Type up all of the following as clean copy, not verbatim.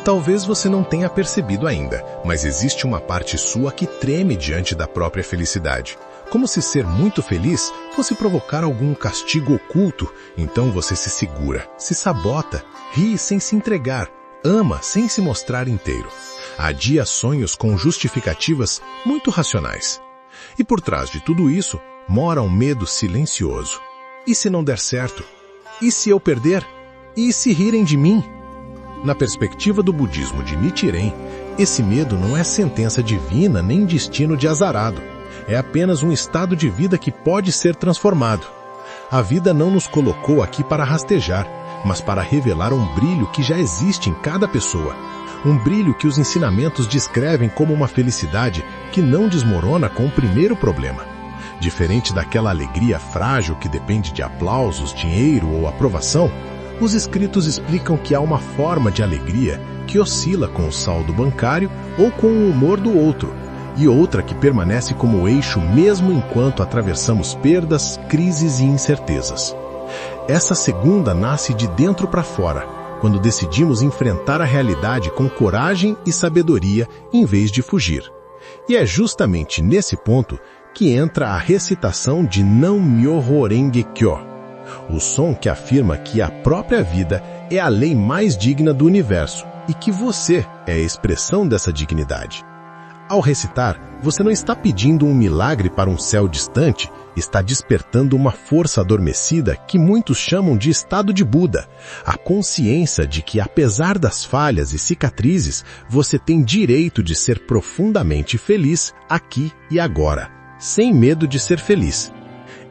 Talvez você não tenha percebido ainda, mas existe uma parte sua que treme diante da própria felicidade. Como se ser muito feliz fosse provocar algum castigo oculto. Então você se segura, se sabota, ri sem se entregar, ama sem se mostrar inteiro. Adia sonhos com justificativas muito racionais. E por trás de tudo isso, mora um medo silencioso. E se não der certo? E se eu perder? E se rirem de mim? Na perspectiva do budismo de Nichiren, esse medo não é sentença divina nem destino de azarado. É apenas um estado de vida que pode ser transformado. A vida não nos colocou aqui para rastejar, mas para revelar um brilho que já existe em cada pessoa. Um brilho que os ensinamentos descrevem como uma felicidade que não desmorona com o primeiro problema. Diferente daquela alegria frágil que depende de aplausos, dinheiro ou aprovação, os escritos explicam que há uma forma de alegria que oscila com o saldo bancário ou com o humor do outro, e outra que permanece como eixo mesmo enquanto atravessamos perdas, crises e incertezas. Essa segunda nasce de dentro para fora, quando decidimos enfrentar a realidade com coragem e sabedoria em vez de fugir. E é justamente nesse ponto que entra a recitação de Nam-myoho Renge-kyo, o som que afirma que a própria vida é a lei mais digna do universo e que você é a expressão dessa dignidade. Ao recitar, você não está pedindo um milagre para um céu distante, está despertando uma força adormecida que muitos chamam de estado de Buda, a consciência de que, apesar das falhas e cicatrizes, você tem direito de ser profundamente feliz aqui e agora, sem medo de ser feliz.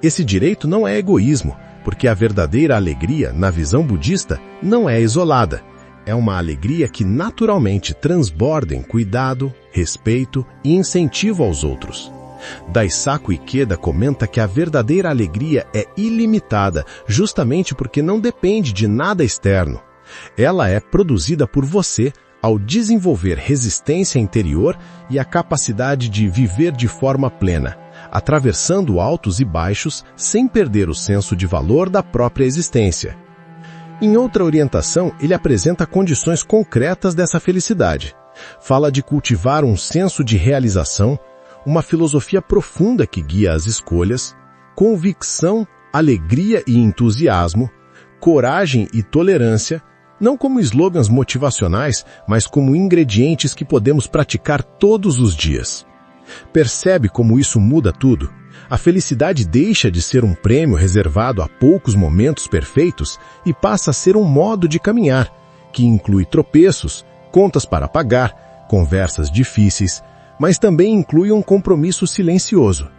Esse direito não é egoísmo, porque a verdadeira alegria, na visão budista, não é isolada. É uma alegria que naturalmente transborda em cuidado, respeito e incentivo aos outros. Daisaku Ikeda comenta que a verdadeira alegria é ilimitada justamente porque não depende de nada externo. Ela é produzida por você ao desenvolver resistência interior e a capacidade de viver de forma plena, atravessando altos e baixos sem perder o senso de valor da própria existência. Em outra orientação, ele apresenta condições concretas dessa felicidade. Fala de cultivar um senso de realização, uma filosofia profunda que guia as escolhas, convicção, alegria e entusiasmo, coragem e tolerância, não como slogans motivacionais, mas como ingredientes que podemos praticar todos os dias. Percebe como isso muda tudo? A felicidade deixa de ser um prêmio reservado a poucos momentos perfeitos e passa a ser um modo de caminhar, que inclui tropeços, contas para pagar, conversas difíceis, mas também inclui um compromisso silencioso.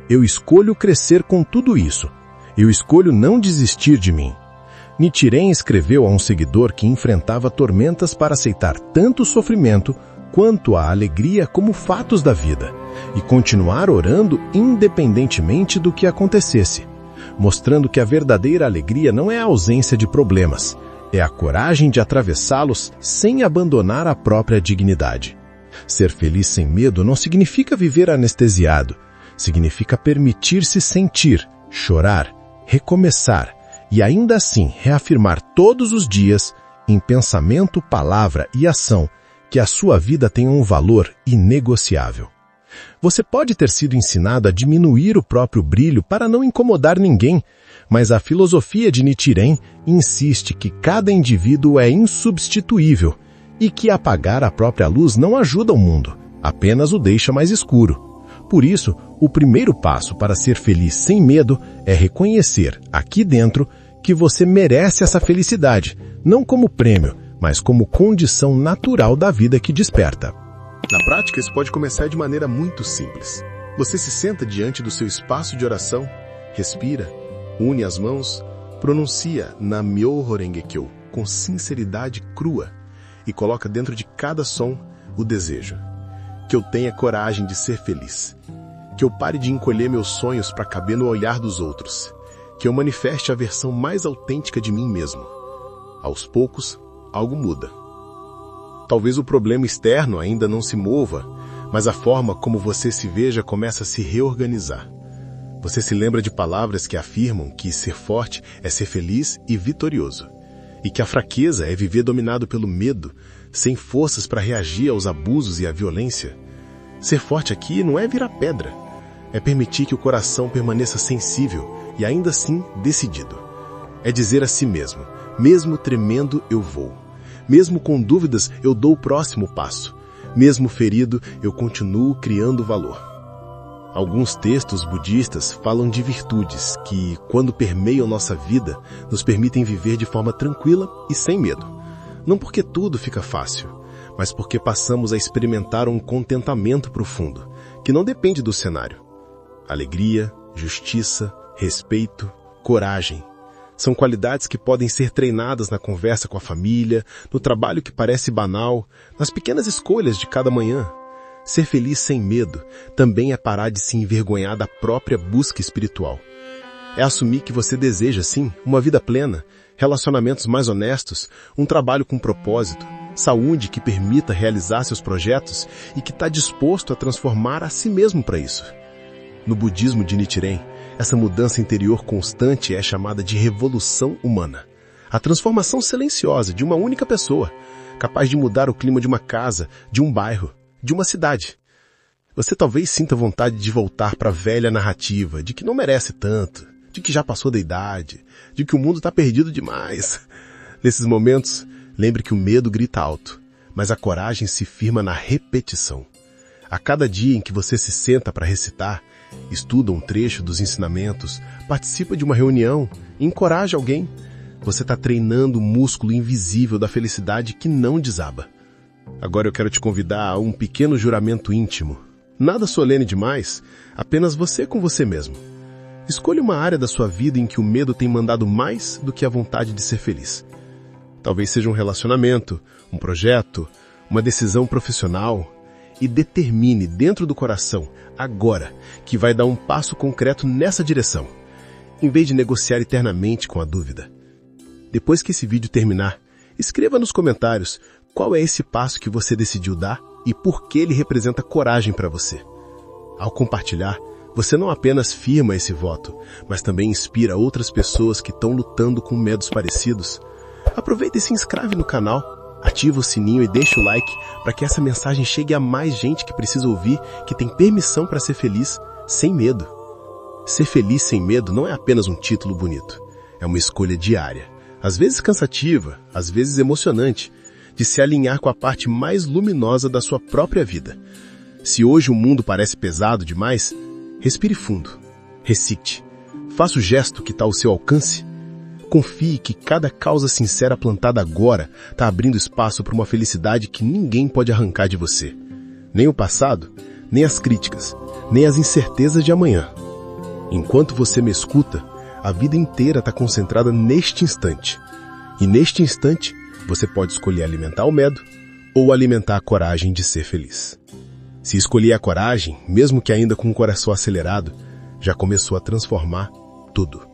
Eu escolho crescer com tudo isso. Eu escolho não desistir de mim. Nichiren escreveu a um seguidor que enfrentava tormentas para aceitar tanto o sofrimento quanto a alegria como fatos da vida, e continuar orando independentemente do que acontecesse, mostrando que a verdadeira alegria não é a ausência de problemas, é a coragem de atravessá-los sem abandonar a própria dignidade. Ser feliz sem medo não significa viver anestesiado, significa permitir-se sentir, chorar, recomeçar e ainda assim reafirmar todos os dias, em pensamento, palavra e ação, que a sua vida tem um valor inegociável. Você pode ter sido ensinado a diminuir o próprio brilho para não incomodar ninguém, mas a filosofia de Nichiren insiste que cada indivíduo é insubstituível e que apagar a própria luz não ajuda o mundo, apenas o deixa mais escuro. Por isso, o primeiro passo para ser feliz sem medo é reconhecer, aqui dentro, que você merece essa felicidade, não como prêmio, mas como condição natural da vida que desperta. Na prática, isso pode começar de maneira muito simples. Você se senta diante do seu espaço de oração, respira, une as mãos, pronuncia Nam-myoho Renge-kyo com sinceridade crua e coloca dentro de cada som o desejo. Que eu tenha coragem de ser feliz. Que eu pare de encolher meus sonhos para caber no olhar dos outros. Que eu manifeste a versão mais autêntica de mim mesmo. Aos poucos, algo muda. Talvez o problema externo ainda não se mova, mas a forma como você se veja começa a se reorganizar. Você se lembra de palavras que afirmam que ser forte é ser feliz e vitorioso, e que a fraqueza é viver dominado pelo medo, sem forças para reagir aos abusos e à violência. Ser forte aqui não é virar pedra, é permitir que o coração permaneça sensível e ainda assim decidido. É dizer a si mesmo, mesmo tremendo eu vou. Mesmo com dúvidas eu dou o próximo passo. Mesmo ferido eu continuo criando valor. Alguns textos budistas falam de virtudes que, quando permeiam nossa vida, nos permitem viver de forma tranquila e sem medo. Não porque tudo fica fácil, mas porque passamos a experimentar um contentamento profundo, que não depende do cenário. Alegria, justiça, respeito, coragem. São qualidades que podem ser treinadas na conversa com a família, no trabalho que parece banal, nas pequenas escolhas de cada manhã. Ser feliz sem medo também é parar de se envergonhar da própria busca espiritual. É assumir que você deseja, sim, uma vida plena, relacionamentos mais honestos, um trabalho com propósito, saúde que permita realizar seus projetos e que está disposto a transformar a si mesmo para isso. No budismo de Nichiren, essa mudança interior constante é chamada de revolução humana. A transformação silenciosa de uma única pessoa, capaz de mudar o clima de uma casa, de um bairro, de uma cidade. Você talvez sinta vontade de voltar para a velha narrativa de que não merece tanto, de que já passou da idade, de que o mundo está perdido demais. Nesses momentos, lembre que o medo grita alto, mas a coragem se firma na repetição. A cada dia em que você se senta para recitar, estuda um trecho dos ensinamentos, participa de uma reunião, encoraja alguém, você está treinando o músculo invisível da felicidade que não desaba. Agora eu quero te convidar a um pequeno juramento íntimo. Nada solene demais, apenas você com você mesmo. Escolha uma área da sua vida em que o medo tem mandado mais do que a vontade de ser feliz. Talvez seja um relacionamento, um projeto, uma decisão profissional. E determine dentro do coração, agora, que vai dar um passo concreto nessa direção, em vez de negociar eternamente com a dúvida. Depois que esse vídeo terminar, escreva nos comentários qual é esse passo que você decidiu dar e por que ele representa coragem para você. Ao compartilhar, você não apenas firma esse voto, mas também inspira outras pessoas que estão lutando com medos parecidos. Aproveita e se inscreve no canal. Ativa o sininho e deixa o like para que essa mensagem chegue a mais gente que precisa ouvir, que tem permissão para ser feliz sem medo. Ser feliz sem medo não é apenas um título bonito. É uma escolha diária, às vezes cansativa, às vezes emocionante, de se alinhar com a parte mais luminosa da sua própria vida. Se hoje o mundo parece pesado demais, respire fundo, recite, faça o gesto que está ao seu alcance. Confie que cada causa sincera plantada agora está abrindo espaço para uma felicidade que ninguém pode arrancar de você. Nem o passado, nem as críticas, nem as incertezas de amanhã. Enquanto você me escuta, a vida inteira está concentrada neste instante. E neste instante, você pode escolher alimentar o medo ou alimentar a coragem de ser feliz. Se escolher a coragem, mesmo que ainda com o coração acelerado, já começou a transformar tudo.